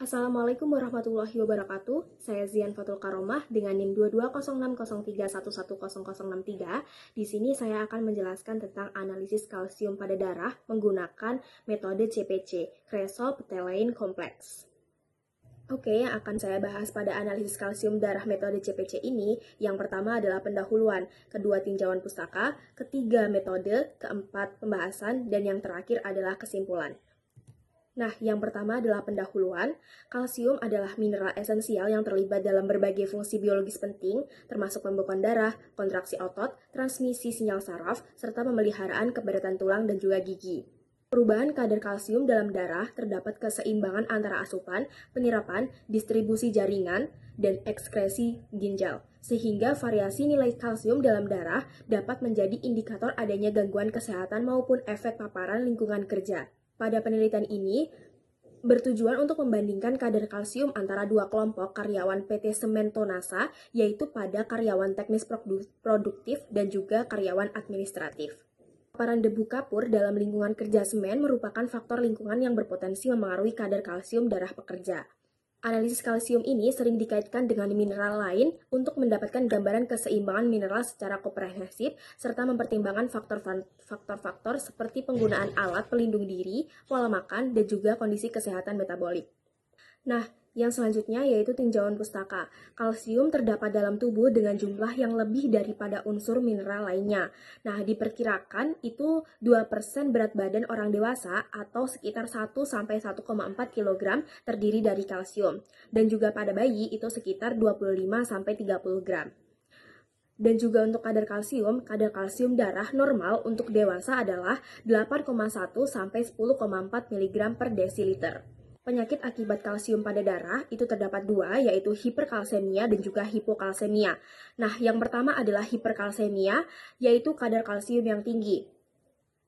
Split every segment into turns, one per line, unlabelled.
Assalamualaikum warahmatullahi wabarakatuh. Saya Zian Fatul Karomah dengan NIM 220603110063. Di sini saya akan menjelaskan tentang analisis kalsium pada darah menggunakan metode CPC, Cresol-Ptelein Complex. Oke, yang akan saya bahas pada analisis kalsium darah metode CPC ini, yang pertama adalah pendahuluan, kedua tinjauan pustaka, ketiga metode, keempat pembahasan, dan yang terakhir adalah kesimpulan. Nah, yang pertama adalah pendahuluan. Kalsium adalah mineral esensial yang terlibat dalam berbagai fungsi biologis penting, termasuk pembekuan darah, kontraksi otot, transmisi sinyal saraf, serta pemeliharaan kepadatan tulang dan juga gigi. Perubahan kadar kalsium dalam darah terdapat keseimbangan antara asupan, penyerapan, distribusi jaringan, dan ekskresi ginjal, sehingga variasi nilai kalsium dalam darah dapat menjadi indikator adanya gangguan kesehatan maupun efek paparan lingkungan kerja. Pada penelitian ini, bertujuan untuk membandingkan kadar kalsium antara dua kelompok karyawan PT Sementonasa, yaitu pada karyawan teknis produktif dan juga karyawan administratif. Paparan debu kapur dalam lingkungan kerja semen merupakan faktor lingkungan yang berpotensi memengaruhi kadar kalsium darah pekerja. Analisis kalsium ini sering dikaitkan dengan mineral lain untuk mendapatkan gambaran keseimbangan mineral secara komprehensif serta mempertimbangkan faktor-faktor seperti penggunaan alat pelindung diri, pola makan, dan juga kondisi kesehatan metabolik. Nah, yang selanjutnya yaitu tinjauan pustaka. Kalsium terdapat dalam tubuh dengan jumlah yang lebih daripada unsur mineral lainnya. Nah, diperkirakan itu 2% berat badan orang dewasa atau sekitar 1-1,4 kg terdiri dari kalsium. Dan juga pada bayi itu sekitar 25-30 gram. Dan juga untuk kadar kalsium darah normal untuk dewasa adalah 8,1-10,4 mg per desiliter. Penyakit akibat kalsium pada darah itu terdapat dua, yaitu hiperkalsemia dan juga hipokalsemia. Nah, yang pertama adalah hiperkalsemia, yaitu kadar kalsium yang tinggi.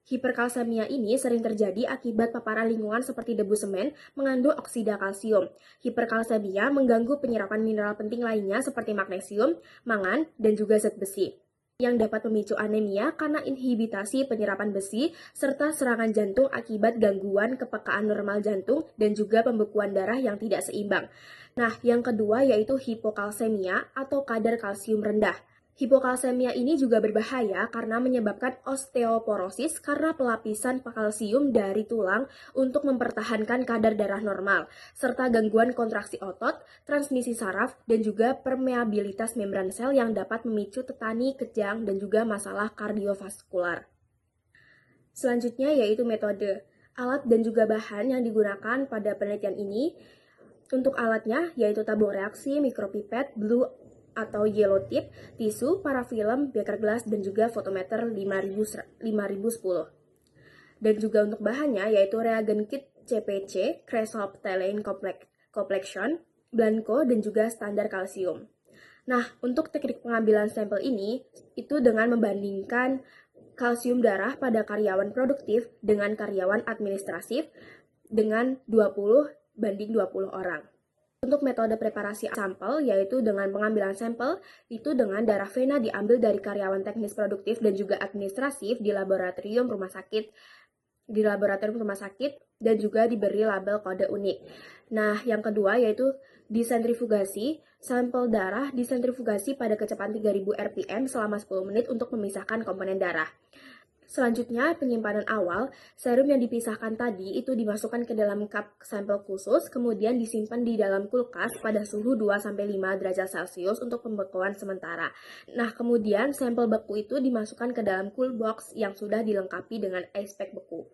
Hiperkalsemia ini sering terjadi akibat paparan lingkungan seperti debu semen mengandung oksida kalsium. Hiperkalsemia mengganggu penyerapan mineral penting lainnya seperti magnesium, mangan, dan juga zat besi, yang dapat memicu anemia karena inhibitasi penyerapan besi, serta serangan jantung akibat gangguan kepekaan normal jantung dan juga pembekuan darah yang tidak seimbang. Nah, yang kedua yaitu hipokalsemia atau kadar kalsium rendah. Hipokalsemia ini juga berbahaya karena menyebabkan osteoporosis karena pelapisan kalsium dari tulang untuk mempertahankan kadar darah normal, serta gangguan kontraksi otot, transmisi saraf, dan juga permeabilitas membran sel yang dapat memicu tetani, kejang, dan juga masalah kardiovaskular. Selanjutnya yaitu metode. Alat dan juga bahan yang digunakan pada penelitian ini. Untuk alatnya yaitu tabung reaksi, mikropipet, blue atau yellow tip, tisu, parafilm, beker gelas, dan juga fotometer 5010. Dan juga untuk bahannya yaitu reagen kit CPC, Cresol-Ptelein Complexion, Blanco, dan juga standar kalsium. Nah, untuk teknik pengambilan sampel ini, itu dengan membandingkan kalsium darah pada karyawan produktif dengan karyawan administratif dengan 20:20 orang. Untuk metode preparasi sampel, yaitu dengan pengambilan sampel, itu dengan darah vena diambil dari karyawan teknis produktif dan juga administratif di laboratorium rumah sakit, dan juga diberi label kode unik. Nah, yang kedua yaitu disentrifugasi. Sampel darah disentrifugasi pada kecepatan 3000 rpm selama 10 menit untuk memisahkan komponen darah. Selanjutnya, penyimpanan awal, serum yang dipisahkan tadi itu dimasukkan ke dalam cup sampel khusus, kemudian disimpan di dalam kulkas pada suhu 2-5 derajat Celcius untuk pembekuan sementara. Nah, kemudian sampel beku itu dimasukkan ke dalam cool box yang sudah dilengkapi dengan ice pack beku.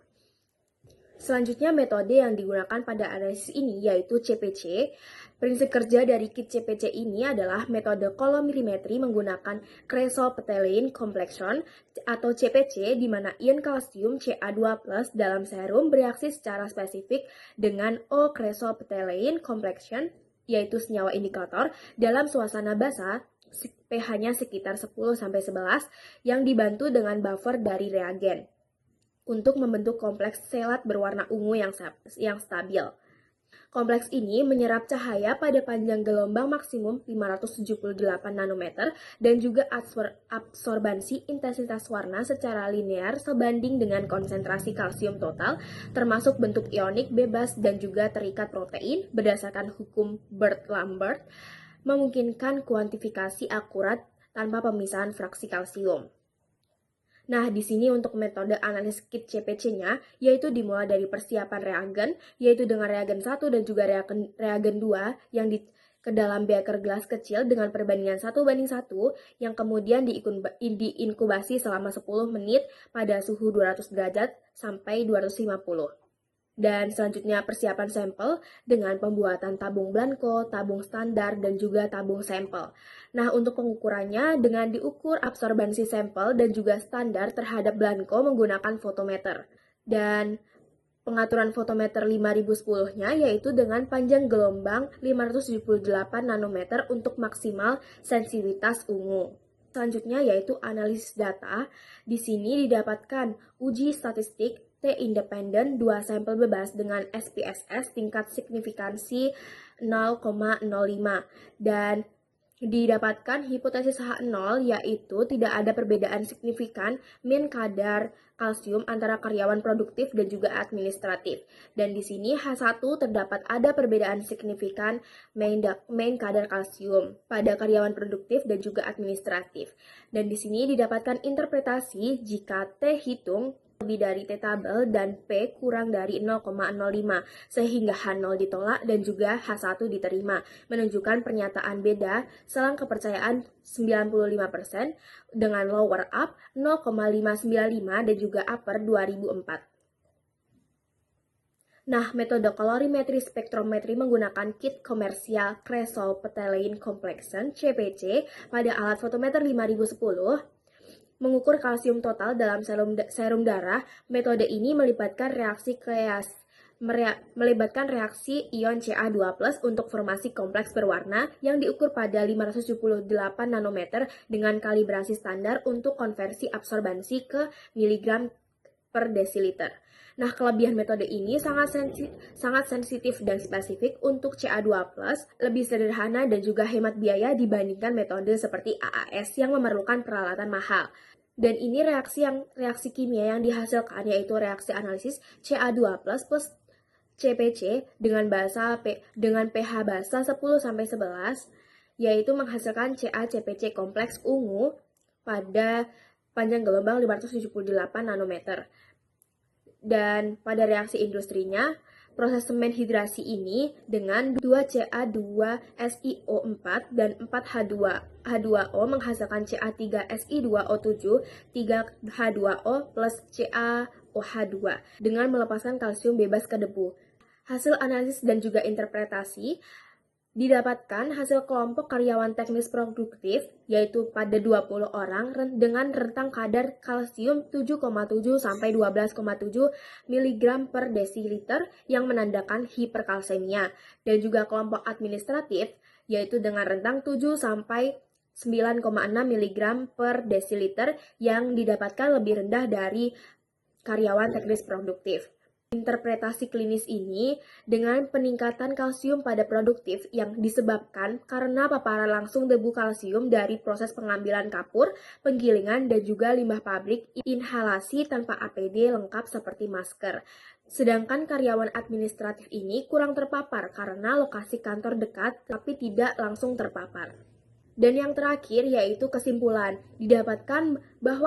Selanjutnya, metode yang digunakan pada analisis ini yaitu CPC. Prinsip kerja dari kit CPC ini adalah metode kolomerimetri menggunakan Cresol-Ptelein Complexion atau CPC, di mana ion kalsium Ca2+ dalam serum bereaksi secara spesifik dengan O-Cresol-Ptelein Complexion, yaitu senyawa indikator, dalam suasana basah pH-nya sekitar 10-11 yang dibantu dengan buffer dari reagen untuk membentuk kompleks selat berwarna ungu yang stabil. Kompleks ini menyerap cahaya pada panjang gelombang maksimum 578 nanometer dan juga absorbansi intensitas warna secara linear sebanding dengan konsentrasi kalsium total, termasuk bentuk ionik bebas dan juga terikat protein berdasarkan hukum Bird-Lambert, memungkinkan kuantifikasi akurat tanpa pemisahan fraksi kalsium. Nah, di sini untuk metode analisis kit CPC-nya, yaitu dimulai dari persiapan reagen, yaitu dengan reagen 1 dan juga reagen 2 yang ke dalam beaker gelas kecil dengan perbandingan 1:1, yang kemudian diinkubasi selama 10 menit pada suhu 200 derajat sampai 250. Dan selanjutnya persiapan sampel dengan pembuatan tabung blanko, tabung standar, dan juga tabung sampel. Nah, untuk pengukurannya dengan diukur absorbansi sampel dan juga standar terhadap blanko menggunakan fotometer. Dan pengaturan fotometer 5010-nya yaitu dengan panjang gelombang 578 nanometer untuk maksimal sensitivitas ungu. Selanjutnya yaitu analisis data. Di sini didapatkan uji statistik T independen 2 sampel bebas dengan SPSS tingkat signifikansi 0,05 dan didapatkan hipotesis H0 yaitu tidak ada perbedaan signifikan min kadar kalsium antara karyawan produktif dan juga administratif. Dan di sini H1 terdapat ada perbedaan signifikan min kadar kalsium pada karyawan produktif dan juga administratif. Dan di sini didapatkan interpretasi jika T hitung lebih dari T tabel dan P kurang dari 0,05 sehingga H0 ditolak dan juga H1 diterima, menunjukkan pernyataan beda selang kepercayaan 95% dengan lower up 0,595 dan juga upper 2004. Nah, metode kolorimetri spektrometri menggunakan kit komersial Cresol Phthalate Complexant (CPC) pada alat fotometer 5010 mengukur kalsium total dalam serum darah. Metode ini melibatkan reaksi ion Ca2+ untuk formasi kompleks berwarna yang diukur pada 578 nanometer dengan kalibrasi standar untuk konversi absorbansi ke miligram per desiliter. Nah, kelebihan metode ini sangat sensitif dan spesifik untuk Ca2+, lebih sederhana dan juga hemat biaya dibandingkan metode seperti AAS yang memerlukan peralatan mahal. Dan ini reaksi kimia yang dihasilkan yaitu reaksi analisis Ca2+ plus CPC dengan pH basa 10-11 yaitu menghasilkan CaCPC kompleks ungu pada panjang gelombang 578 nanometer. Dan pada reaksi industrinya, proses semen hidrasi ini dengan 2Ca2SiO4 dan 4H2O menghasilkan Ca3Si2O7, 3H2O plus CaOH2 dengan melepaskan kalsium bebas ke debu. Hasil analisis dan juga interpretasi didapatkan hasil kelompok karyawan teknis produktif, yaitu pada 20 orang dengan rentang kadar kalsium 7,7 sampai 12,7 mg per desiliter yang menandakan hiperkalsemia, dan juga kelompok administratif, yaitu dengan rentang 7 sampai 9,6 mg per desiliter yang didapatkan lebih rendah dari karyawan teknis produktif. Interpretasi klinis ini dengan peningkatan kalsium pada produktif yang disebabkan karena paparan langsung debu kalsium dari proses pengambilan kapur, penggilingan, dan juga limbah pabrik, inhalasi tanpa APD lengkap seperti masker. Sedangkan karyawan administratif ini kurang terpapar karena lokasi kantor dekat tapi tidak langsung terpapar. Dan yang terakhir yaitu kesimpulan, didapatkan bahwa